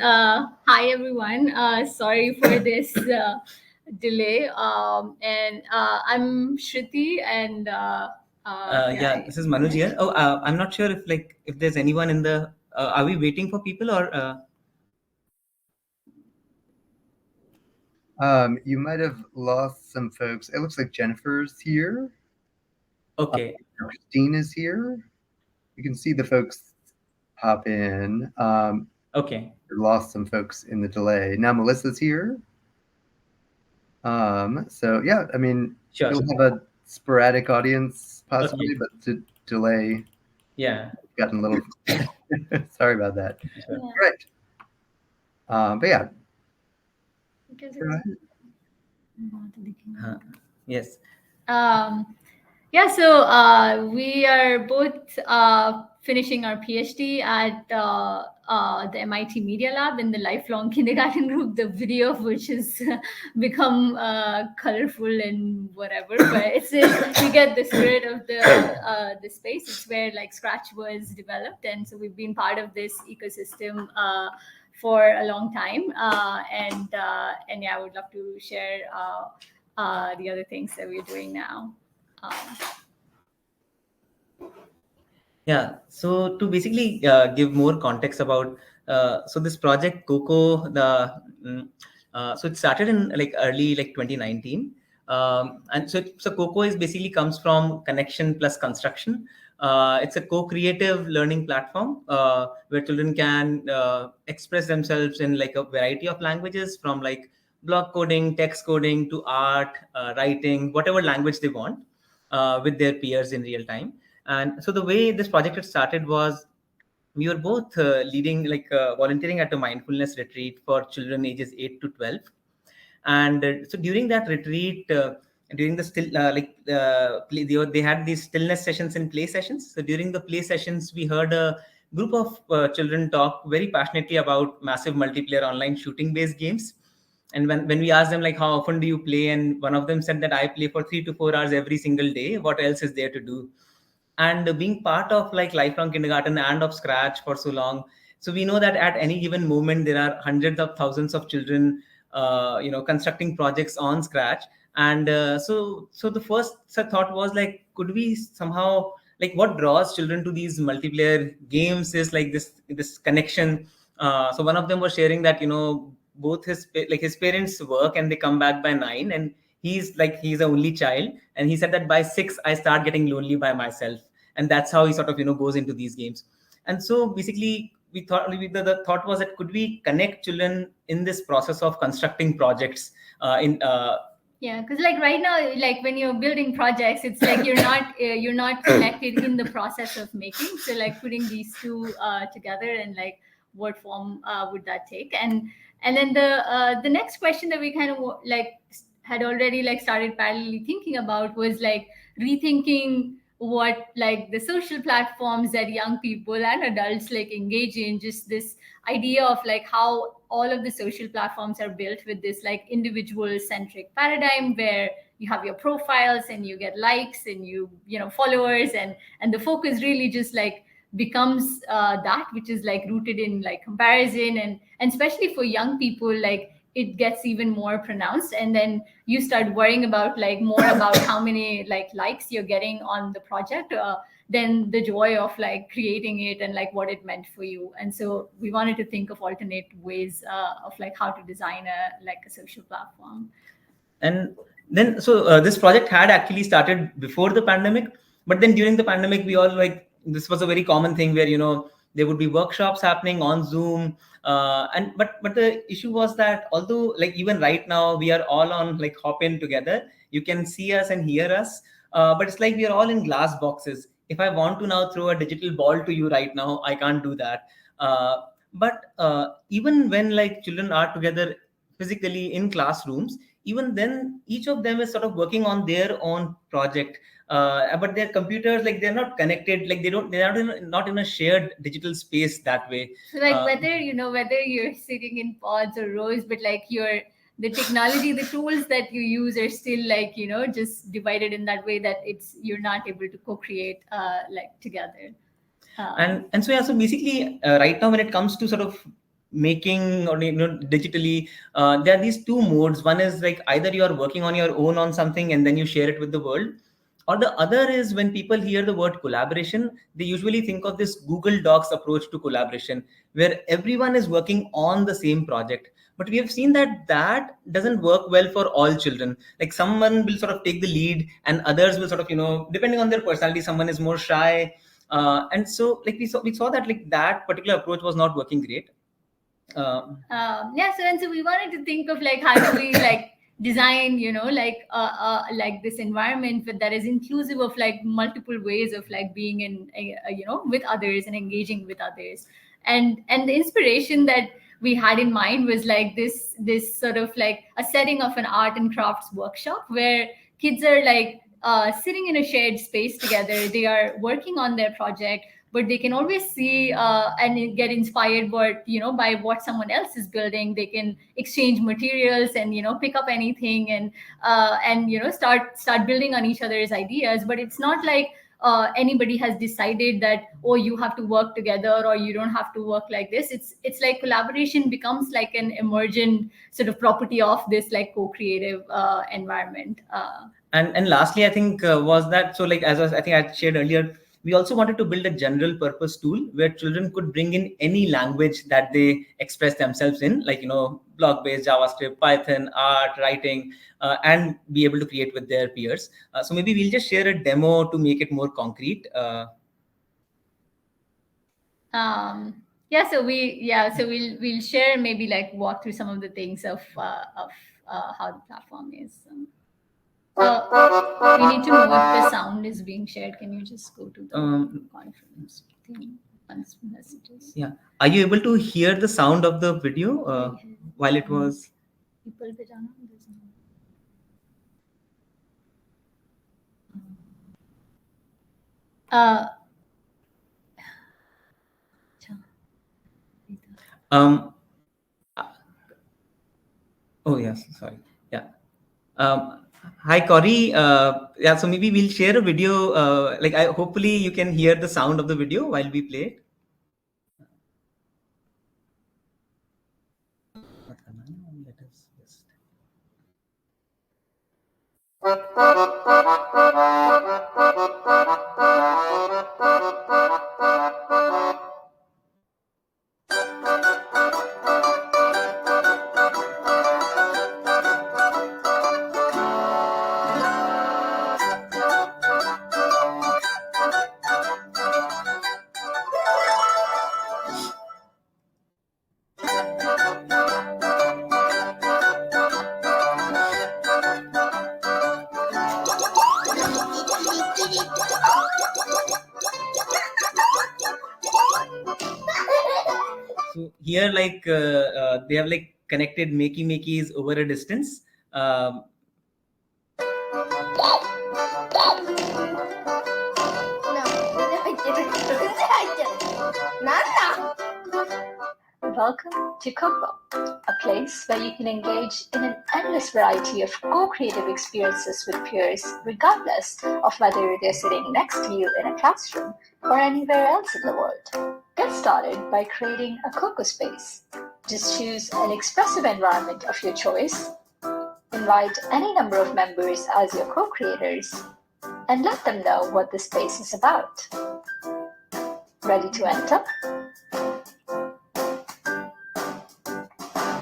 Hi everyone. Sorry for this delay. And I'm Shruti, and Yeah, this is Manoj here. Oh, I'm not sure if there's anyone in the. Are we waiting for people or? You might have lost some folks. It looks like Jennifer's here. Okay. Christine is here. You can see the folks pop in. Okay. Lost some folks in the delay. Now Melissa's here. So yeah, I mean, Sure. you'll have a sporadic audience possibly, Okay. but the delay Yeah. gotten a little. Sorry about that. Sure. Right. But yeah. Go ahead. Yes. Yeah, so we are both finishing our PhD at the MIT Media Lab in the Lifelong Kindergarten Group, the video of which has become colorful and whatever. But we get the spirit of the space. It's where like Scratch was developed, and so we've been part of this ecosystem for a long time. And yeah, I would love to share the other things that we're doing now. Um, Yeah. So to basically give more context about so this project CoCo, so it started in like early 2019. And so CoCo is basically comes from connection plus construction. It's a co-creative learning platform where children can express themselves in like a variety of languages, from like block coding, text coding to art, writing, whatever language they want, with their peers in real time. And so the way this project had started was we were both leading volunteering at a mindfulness retreat for children ages 8 to 12. And so during that retreat, during the they had these stillness sessions and play sessions. So during the play sessions, we heard a group of children talk very passionately about massive multiplayer online shooting based games. And when we asked them like how often do you play, and one of them said that I play for 3 to 4 hours every single day, what else is there to do? And being part of like lifelong kindergarten and of Scratch for so long, so we know that at any given moment there are hundreds of thousands of children constructing projects on Scratch. And so the first thought was like, could we somehow, like, what draws children to these multiplayer games is like this connection. So one of them was sharing that both his parents work and they come back by 9, and he's the only child, and he said that by 6 I start getting lonely by myself. And that's how he sort of goes into these games. And so basically the thought was that could we connect children in this process of constructing projects in yeah, because like right now, like when you're building projects, it's like you're not connected in the process of making. So like putting these two together, and like what form would that take? And then the next question that we kind of like had already like started parallelly thinking about was like rethinking what like the social platforms that young people and adults like engage in, just this idea of like how all of the social platforms are built with this like individual centric paradigm where you have your profiles and you get likes and you know followers, and the focus really just like becomes that which is like rooted in like comparison, and especially for young people like it gets even more pronounced, and then you start worrying about like more about how many like likes you're getting on the project than the joy of like creating it and like what it meant for you. And so we wanted to think of alternate ways of like how to design a social platform. And then this project had actually started before the pandemic, but then during the pandemic we all like, this was a very common thing where there would be workshops happening on Zoom. And but the issue was that although like even right now we are all on like Hopin together, you can see us and hear us, but it's like we are all in glass boxes. If I want to now throw a digital ball to you right now, I can't do that. But even when like children are together physically in classrooms, even then each of them is sort of working on their own project, but their computers, like, they're not connected, like they're not in a shared digital space that way. So like whether you're sitting in pods or rows, but like the technology, the tools that you use are still like just divided in that way that you're not able to co-create like together. And so yeah, so basically right now when it comes to sort of making or digitally, there are these two modes. One is like either you are working on your own on something and then you share it with the world, or the other is when people hear the word collaboration, they usually think of this Google Docs approach to collaboration, where everyone is working on the same project. But we have seen that that doesn't work well for all children. Like someone will sort of take the lead and others will sort of, depending on their personality, someone is more shy. And so like we saw that like that particular approach was not working great. So we wanted to think of like how do we like design, like this environment that is inclusive of like multiple ways of like being in, with others and engaging with others. And the inspiration that we had in mind was like this sort of like a setting of an art and crafts workshop where kids are like sitting in a shared space together. They are working on their project, but they can always see and get inspired by what someone else is building. They can exchange materials and pick up anything and start building on each other's ideas. But it's not like anybody has decided that, oh, you have to work together or you don't have to work like this. It's like collaboration becomes like an emergent sort of property of this like co-creative environment. And lastly, I think was that, so like I think I shared earlier, we also wanted to build a general purpose tool where children could bring in any language that they express themselves in, like block based, JavaScript, Python, art, writing, and be able to create with their peers. So maybe we'll just share a demo to make it more concrete. So we'll share, maybe like walk through some of the things of how the platform is. We need to know if the sound is being shared. Can you just go to the conference thing once messages? Yeah. Are you able to hear the sound of the video while it was? Oh yes, sorry. Yeah. Hi Corey. Yeah. So maybe we'll share a video. Hopefully you can hear the sound of the video while we play it. Let us just. So here, they have like connected makey's over a distance. Welcome to CoCo, a place where you can engage in an endless variety of co-creative experiences with peers, regardless of whether they're sitting next to you in a classroom or anywhere else in the world. Get started by creating a CoCo space. Just choose an expressive environment of your choice, invite any number of members as your co-creators, and let them know what the space is about. Ready to enter?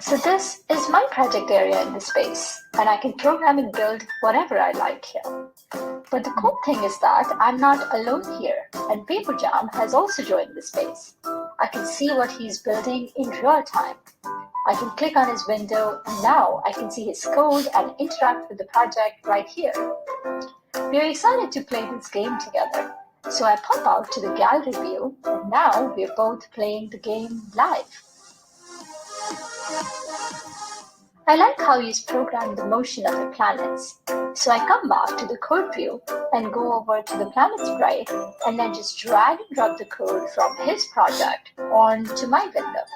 So this is my project area in the space, and I can program and build whatever I like here. But the cool thing is that I'm not alone here, and Paperjam has also joined the space. I can see what he's building in real time. I can click on his window, and now I can see his code and interact with the project right here. We're excited to play this game together, so I pop out to the gallery view, and now we're both playing the game live. I like how he's programmed the motion of the planets. So I come back to the code view and go over to the planet sprite and then just drag and drop the code from his project onto my window.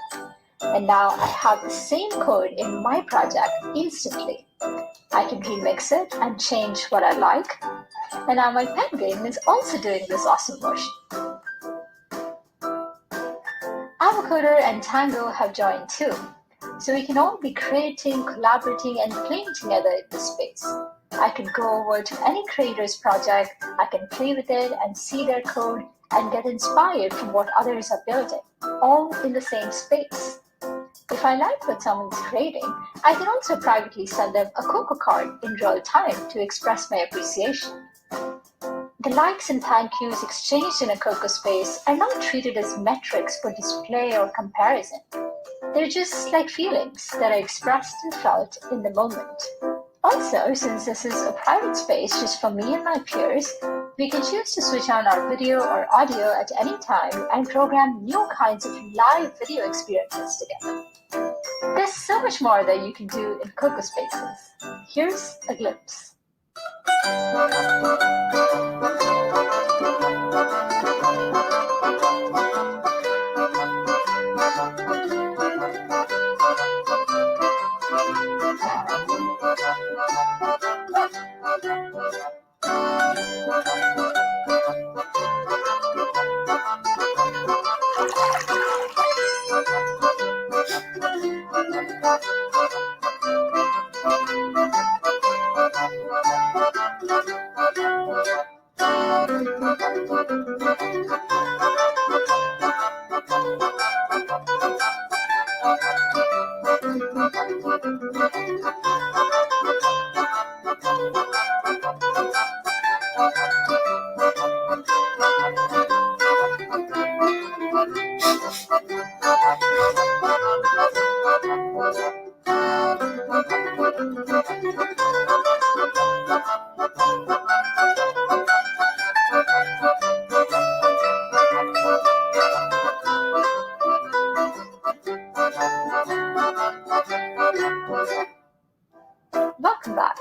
And now I have the same code in my project instantly. I can remix it and change what I like. And now my penguin is also doing this awesome motion. Our Encoder and Tango have joined too. So we can all be creating, collaborating, and playing together in this space. I could go over to any creator's project, I can play with it and see their code and get inspired from what others are building, all in the same space. If I like what someone's creating, I can also privately send them a CoCo card in real time to express my appreciation. The likes and thank yous exchanged in a CoCo space are not treated as metrics for display or comparison. They're just like feelings that are expressed and felt in the moment. Also, since this is a private space just for me and my peers, we can choose to switch on our video or audio at any time and program new kinds of live video experiences together. There's so much more that you can do in CoCo spaces. Here's a glimpse. Welcome back.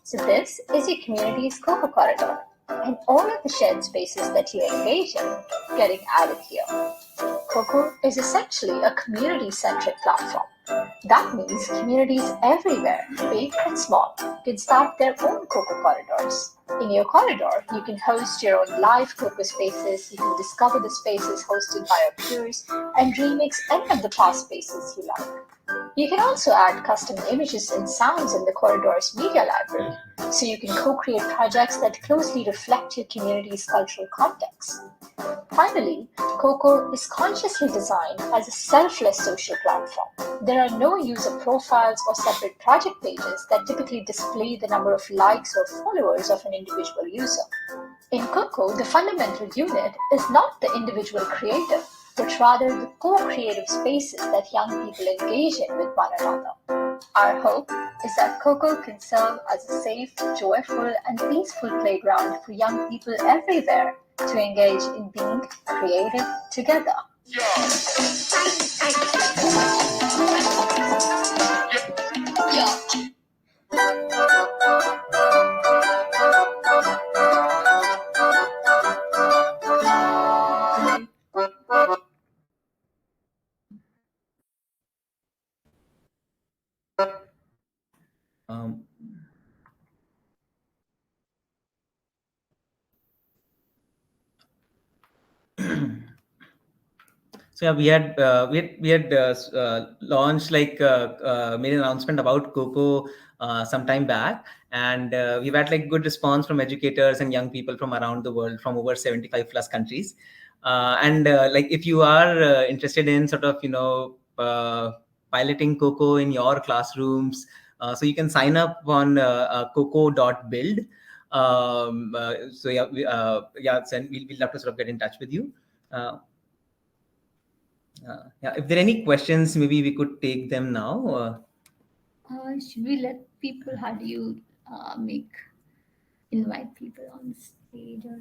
So this is your community's CoCo corridor, and all of the shared spaces that you engage in getting added here. CoCo is essentially a community-centric platform. That means communities everywhere, big and small, can start their own CoCo corridors. In your corridor, you can host your own live CoCo spaces, you can discover the spaces hosted by your peers, and remix any of the past spaces you like. You can also add custom images and sounds in the corridor's media library, so you can co-create projects that closely reflect your community's cultural context. Finally, CoCo is consciously designed as a selfless social platform. There are no user profiles or separate project pages that typically display the number of likes or followers of an individual user. In CoCo, the fundamental unit is not the individual creator, but rather the co-creative spaces that young people engage in with one another. Our hope is that CoCo can serve as a safe, joyful, and peaceful playground for young people everywhere to engage in being creative together. Um, So yeah, we had launched made an announcement about CoCo some time back, and we've had like good response from educators and young people from around the world, from over 75 plus countries. And like if you are interested in sort of piloting CoCo in your classrooms, so you can sign up on coco.build. So yeah, we'll love to sort of get in touch with you. Yeah, if there are any questions, maybe we could take them now. Should we let people? How do you invite people on stage? Or